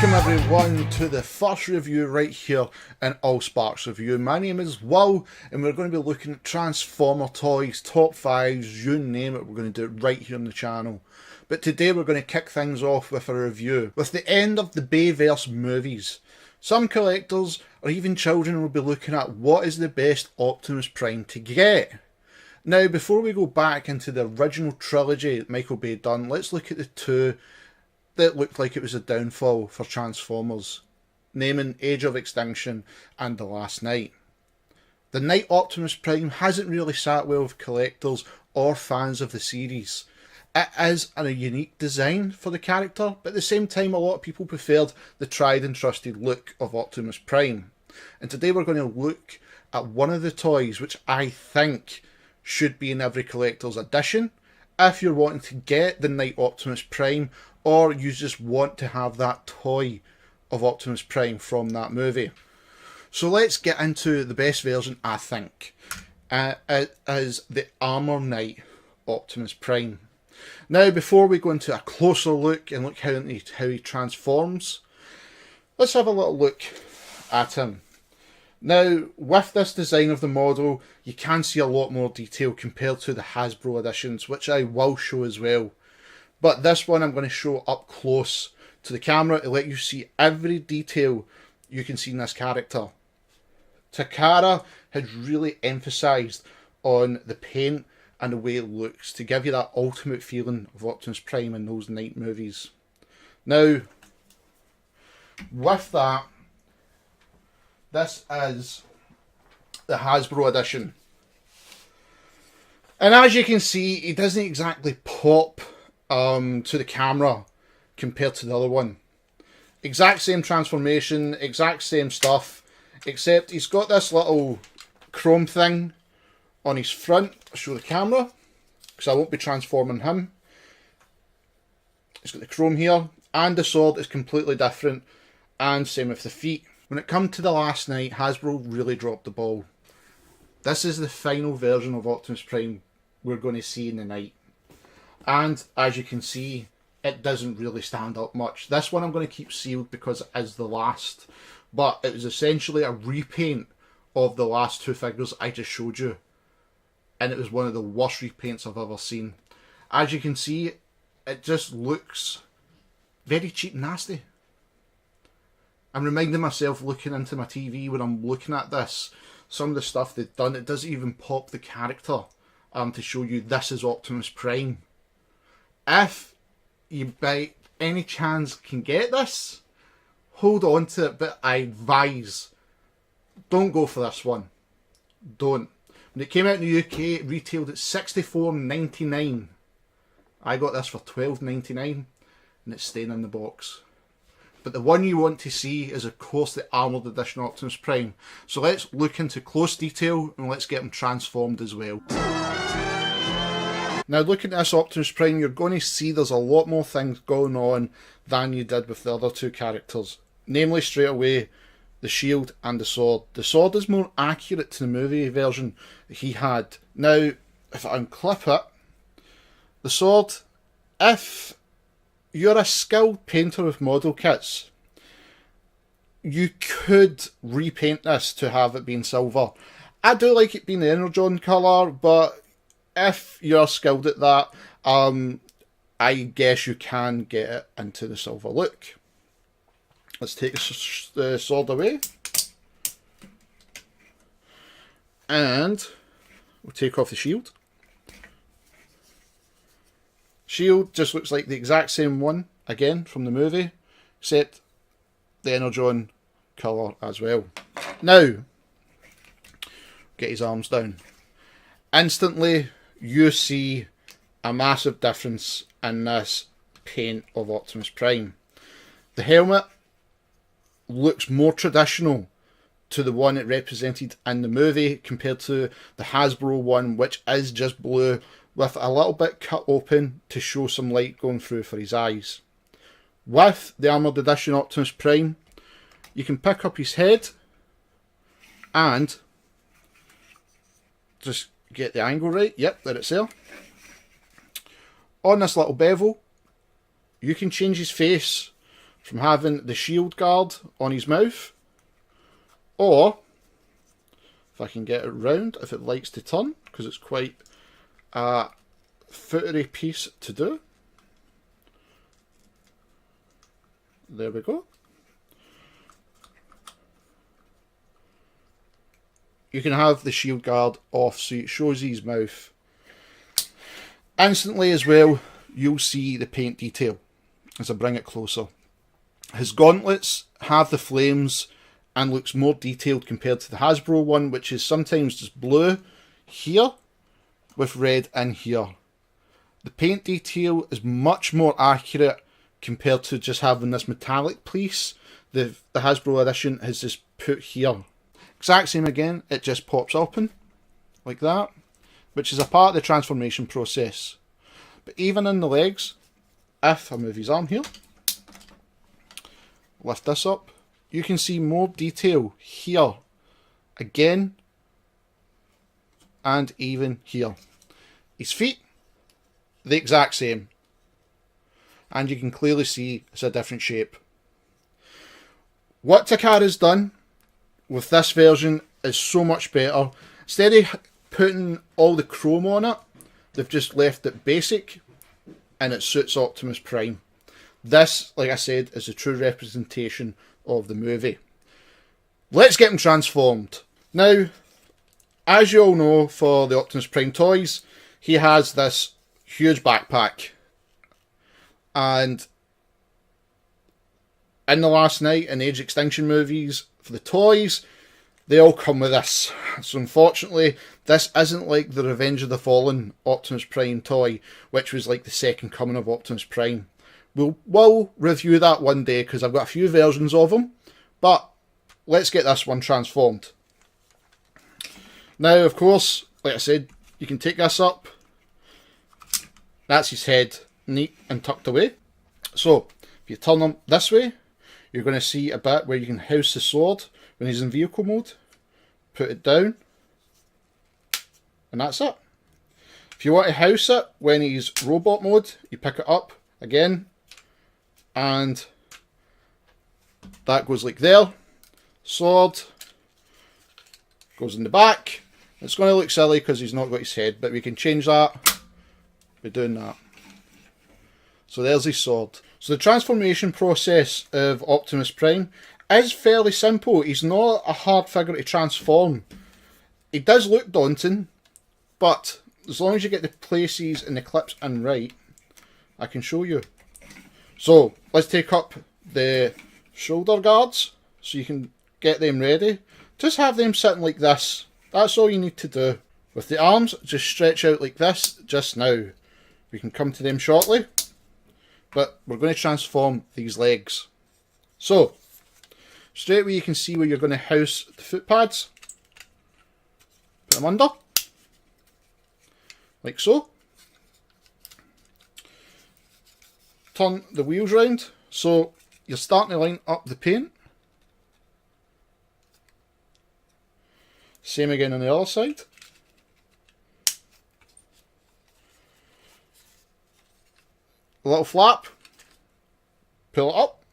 Welcome everyone to the first review right here in All Sparks Review. My name is Will and we're going to be looking at Transformer toys, top 5s, you name it, we're going to do it right here on the channel. But today we're going to kick things off with a review. With the end of the Bayverse movies, some collectors or even children will be looking at what is the best Optimus Prime to get. Now before we go back into the original trilogy that Michael Bay done, let's look at the two that looked like it was a downfall for Transformers, naming Age of Extinction and The Last Knight. The Knight Optimus Prime hasn't really sat well with collectors or fans of the series. It is a unique design for the character, but at the same time a lot of people preferred the tried and trusted look of Optimus Prime. And today we're going to look at one of the toys which I think should be in every collector's edition if you're wanting to get the Knight Optimus Prime, or you just want to have that toy of Optimus Prime from that movie. So let's get into the best version, I think. It is the Armour Knight Optimus Prime. Now before we go into a closer look and look how he transforms, let's have a little look at him. Now with this design of the model you can see a lot more detail compared to the Hasbro editions, which I will show as well. But this one I'm going to show up close to the camera to let you see every detail you can see in this character. Takara has really emphasised on the paint and the way it looks to give you that ultimate feeling of Optimus Prime in those Knight movies. Now, with that, this is the Hasbro edition. And as you can see, he doesn't exactly pop to the camera compared to the other one. Exact same transformation, exact same stuff, except he's got this little chrome thing on his front. I'll show the camera because I won't be transforming him. He's got the chrome here, and the sword is completely different, and same with the feet. When it comes to The Last Knight, Hasbro really dropped the ball. This is the final version of Optimus Prime we're going to see in the night. And as you can see, it doesn't really stand up much. This one I'm going to keep sealed because it is the last. But it was essentially a repaint of the last two figures I just showed you. And it was one of the worst repaints I've ever seen. As you can see, it just looks very cheap and nasty. I'm reminding myself looking into my TV when I'm looking at this. Some of the stuff they've done, it doesn't even pop the character to show you this is Optimus Prime. If you by any chance can get this, hold on to it, but I advise, don't go for this one. Don't. When it came out in the UK, it retailed at $64.99. I got this for $12.99 and it's staying in the box. But the one you want to see is of course the Armoured Edition Optimus Prime. So let's look into close detail and let's get him transformed as well. Now looking at this Optimus Prime, you're going to see there's a lot more things going on than you did with the other two characters. Namely, straight away, the shield and the sword. The sword is more accurate to the movie version that he had. Now, if I unclip it, the sword, if you're a skilled painter with model kits, you could repaint this to have it being silver. I do like it being the Energon colour, but if you're skilled at that, I guess you can get it into the silver look. Let's take the sword away. And we'll take off the shield. Shield just looks like the exact same one, again, from the movie, except the Energon colour as well. Now, get his arms down. Instantly, you see a massive difference in this paint of Optimus Prime. The helmet looks more traditional to the one it represented in the movie compared to the Hasbro one, which is just blue with a little bit cut open to show some light going through for his eyes. With the Armoured Edition Optimus Prime, you can pick up his head and just get the angle right. Yep, there it's there. On this little bevel, you can change his face from having the shield guard on his mouth, or if I can get it round, if it likes to turn, because it's quite a footery piece to do. There we go. You can have the shield guard off so it shows his mouth. Instantly as well, you'll see the paint detail as I bring it closer. His gauntlets have the flames and looks more detailed compared to the Hasbro one, which is sometimes just blue here with red in here. The paint detail is much more accurate compared to just having this metallic piece. The Hasbro edition has just put here. Exact same again, it just pops open like that, which is a part of the transformation process. But even in the legs, if I move his arm here, lift this up, you can see more detail here, again, and even here. His feet, the exact same. And you can clearly see it's a different shape. What Takara's done with this version is so much better. Instead of putting all the chrome on it, they've just left it basic and it suits Optimus Prime. This, like I said, is a true representation of the movie. Let's get him transformed. Now, as you all know, for the Optimus Prime toys, he has this huge backpack. And in the Last Night and Age Extinction movies, for the toys, they all come with this. So unfortunately, this isn't like the Revenge of the Fallen Optimus Prime toy, which was like the second coming of Optimus Prime. We'll review that one day, because I've got a few versions of him. But let's get this one transformed. Now, of course, like I said, you can take this up. That's his head, neat and tucked away. So, if you turn him this way, you're going to see a bit where you can house the sword when he's in vehicle mode. Put it down. And that's it. If you want to house it when he's robot mode, you pick it up again. And that goes like there. Sword goes in the back. It's going to look silly because he's not got his head, but we can change that by doing that. So there's his sword. So the transformation process of Optimus Prime is fairly simple. He's not a hard figure to transform. He does look daunting, but as long as you get the places and the clips in right, I can show you. So let's take up the shoulder guards so you can get them ready. Just have them sitting like this. That's all you need to do. With the arms, just stretch out like this just now. We can come to them shortly. But we're going to transform these legs. So, straight away you can see where you're going to house the foot pads. Put them under. Like so. Turn the wheels round. So, you're starting to line up the paint. Same again on the other side. A little flap. Pull it up.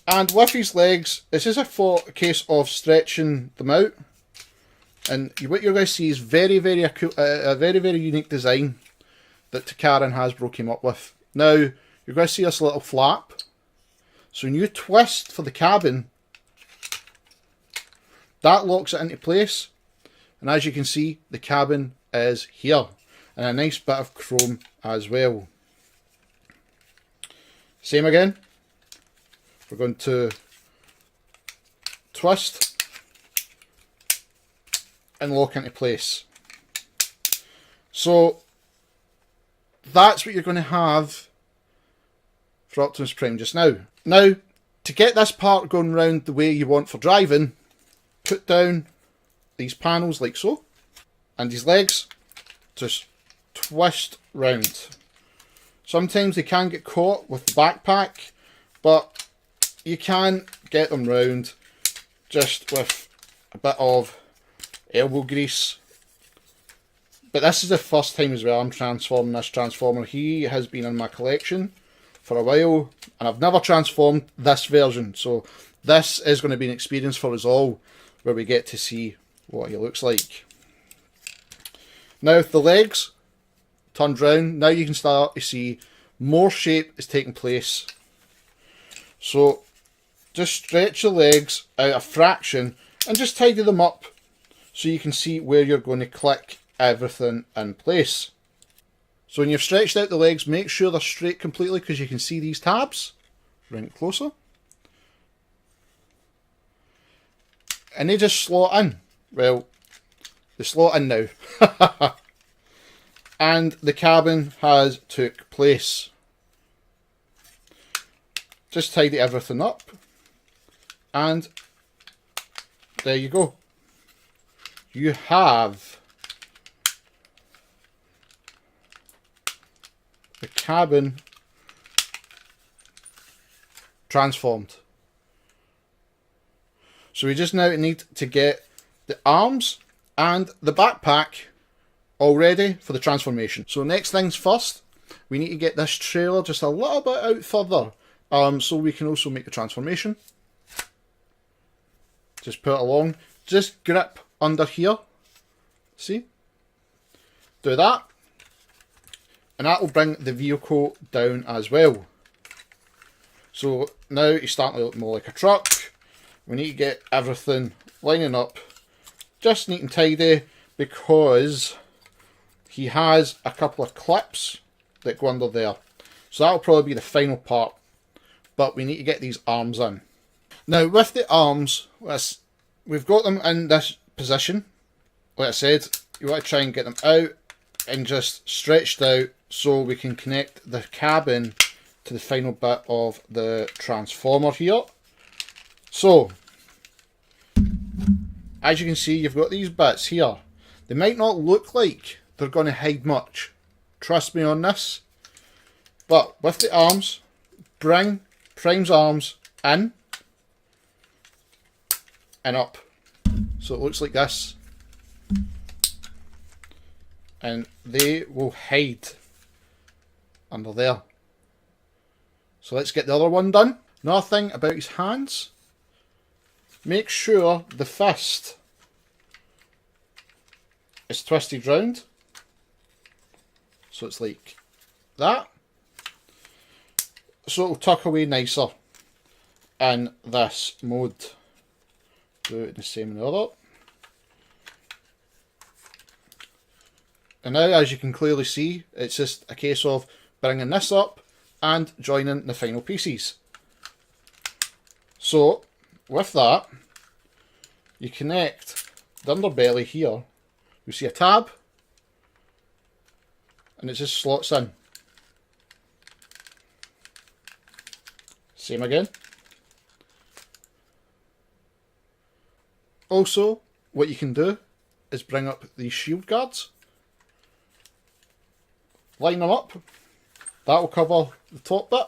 And with his legs, this is a case of stretching them out. And what you're going to see is a very, very unique design that Takara and Hasbro came up with. Now, you're going to see this little flap. So when you twist for the cabin, that locks it into place. And as you can see, the cabin is here. And a nice bit of chrome as well. Same again. We're going to twist and lock into place. So that's what you're going to have for Optimus Prime just now. Now, to get this part going round the way you want for driving, put down these panels like so, and his legs just twist round. Sometimes they can get caught with the backpack, but you can get them round just with a bit of elbow grease. But this is the first time as well I'm transforming this Transformer. He has been in my collection for a while, and I've never transformed this version, so this is going to be an experience for us all, where we get to see what he looks like. Now with the legs turned round, now you can start to see more shape is taking place. So just stretch the legs out a fraction and just tidy them up so you can see where you're going to click everything in place. So when you've stretched out the legs, make sure they're straight completely, because you can see these tabs. Bring it closer. And they just slot in. Well, they slot in now. And the cabin has took place. Just tidy everything up. And there you go. You have the cabin transformed. So we just now need to get the arms and the backpack all ready for the transformation. So next things first, we need to get this trailer just a little bit out further, so we can also make the transformation. Just put it along, just grip under here, see? Do that, and that will bring the vehicle down as well. So now he's starting to look more like a truck. We need to get everything lining up just neat and tidy, because he has a couple of clips that go under there. So that'll probably be the final part, but we need to get these arms in. Now with the arms, we've got them in this position. Like I said, you want to try and get them out and just stretched out so we can connect the cabin to the final bit of the transformer here. So, as you can see, you've got these bits here. They might not look like they're going to hide much. Trust me on this. But with the arms, bring Prime's arms in and up. So it looks like this. And they will hide under there. So let's get the other one done. Another thing about his hands, make sure the fist is twisted round. So it's like that. So it'll tuck away nicer in this mode. Do it the same in the other. And now, as you can clearly see, it's just a case of bringing this up and joining the final pieces. So, with that, you connect the underbelly here. You see a tab, and it just slots in. Same again. Also, what you can do is bring up these shield guards. Line them up. That will cover the top bit.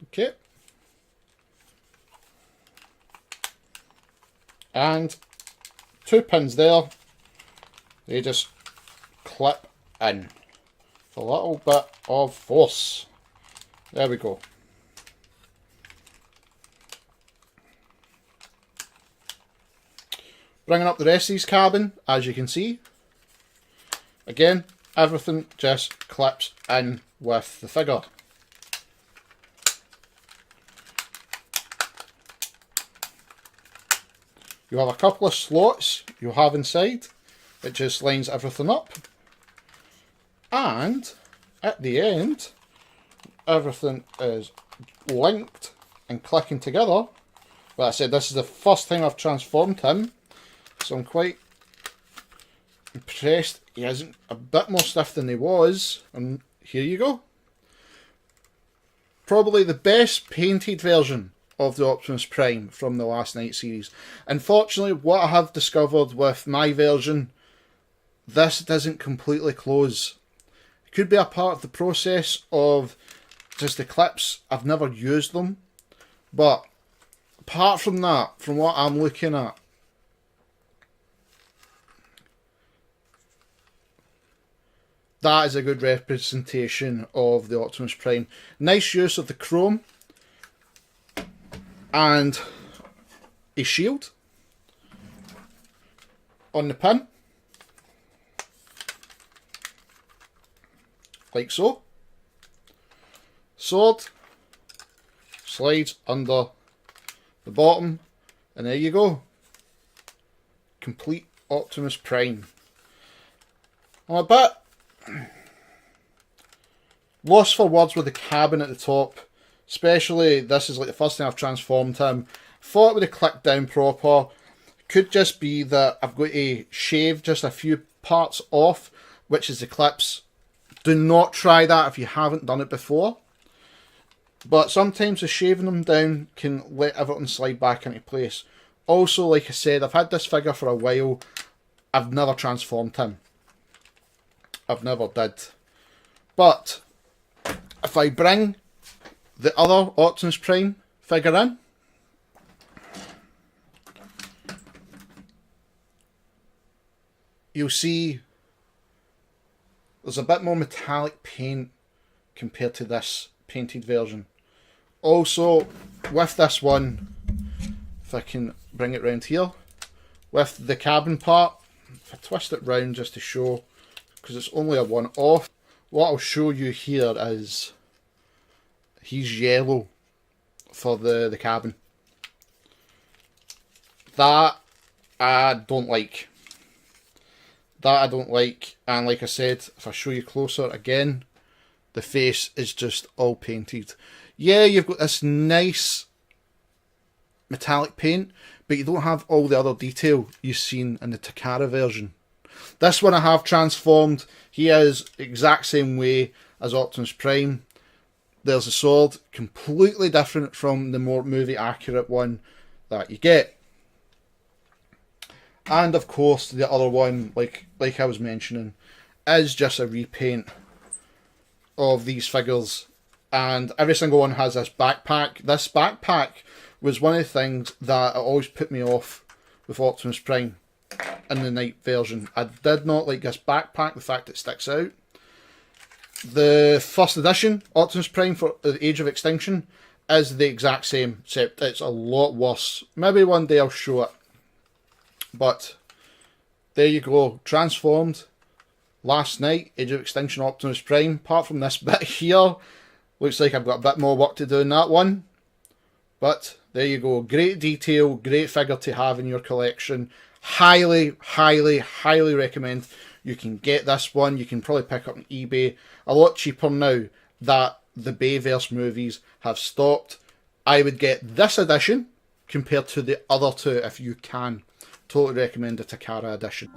Okay. And 2 pins there. They just clip in. A little bit of force. There we go. Bringing up the rest of his cabin, as you can see. Again, everything just clips in with the figure. You have a couple of slots you have inside. It just lines everything up. And at the end, everything is linked and clicking together. Well, I said this is the first time I've transformed him, so I'm quite impressed. He isn't a bit more stiff than he was, and here you go. Probably the best painted version of the Optimus Prime from the Last Night series. Unfortunately, what I have discovered with my version, this doesn't completely close. It could be a part of the process of just the clips. I've never used them, but apart from that, from what I'm looking at, that is a good representation of the Optimus Prime. Nice use of the chrome and a shield on the pin, like so. Sword slides under the bottom, and there you go. Complete Optimus Prime. I'm a bit lost for words with the cabin at the top, especially this is like the first time I've transformed him. Thought it would have clicked down proper. Could just be that I've got to shave just a few parts off, which is the clips. Do not try that if you haven't done it before. But sometimes the shaving them down can let everything slide back into place. Also, like I said, I've had this figure for a while. I've never transformed him. I've never did. But if I bring the other Optimus Prime figure in, you'll see there's a bit more metallic paint compared to this painted version. Also, with this one, if I can bring it round here, with the cabin part, if I twist it round just to show, because it's only a one-off, what I'll show you here is he's yellow for the cabin. That I don't like. That I don't like, and like I said, if I show you closer again, the face is just all painted. Yeah, you've got this nice metallic paint, but you don't have all the other detail you've seen in the Takara version. This one I have transformed. He is exact same way as Optimus Prime. There's a sword, completely different from the more movie accurate one that you get. And of course the other one, like I was mentioning, is just a repaint of these figures. And every single one has this backpack. This backpack was one of the things that always put me off with Optimus Prime in the night version. I did not like this backpack, the fact it sticks out. The first edition Optimus Prime for the Age of Extinction is the exact same, except it's a lot worse. Maybe one day I'll show it. But there you go, transformed last night, Age of Extinction Optimus Prime. Apart from this bit here, looks like I've got a bit more work to do in that one. But there you go, great detail, great figure to have in your collection. Highly, highly, highly recommend you can get this one. You can probably pick up on eBay a lot cheaper now that the Bayverse movies have stopped. I would get this edition compared to the other two if you can. Totally recommend the Takara edition.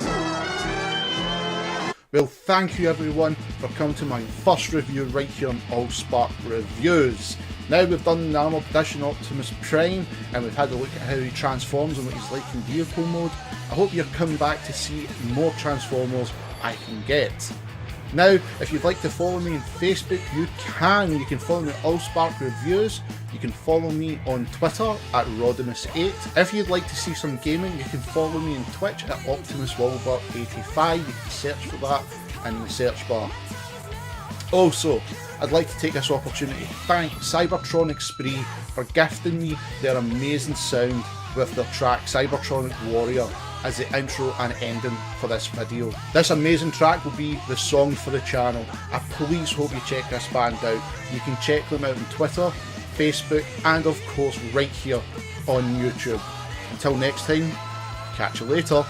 Well, thank you everyone for coming to my first review right here on AllSpark Reviews. Now we've done the Armour edition Optimus Prime and we've had a look at how he transforms and what he's like in vehicle mode. I hope you're coming back to see more Transformers I can get. Now, if you'd like to follow me on Facebook, you can. You can follow me at AllSpark Reviews. You can follow me on Twitter at Rodimus8. If you'd like to see some gaming, you can follow me on Twitch at OptimusWilbur85. You can search for that in the search bar. Also, I'd like to take this opportunity to thank Cybertronic Spree for gifting me their amazing sound with their track Cybertronic Warrior as the intro and ending for this video. This amazing track will be the song for the channel. I please hope you check this band out. You can check them out on Twitter, Facebook, and of course right here on YouTube. Until next time, catch you later.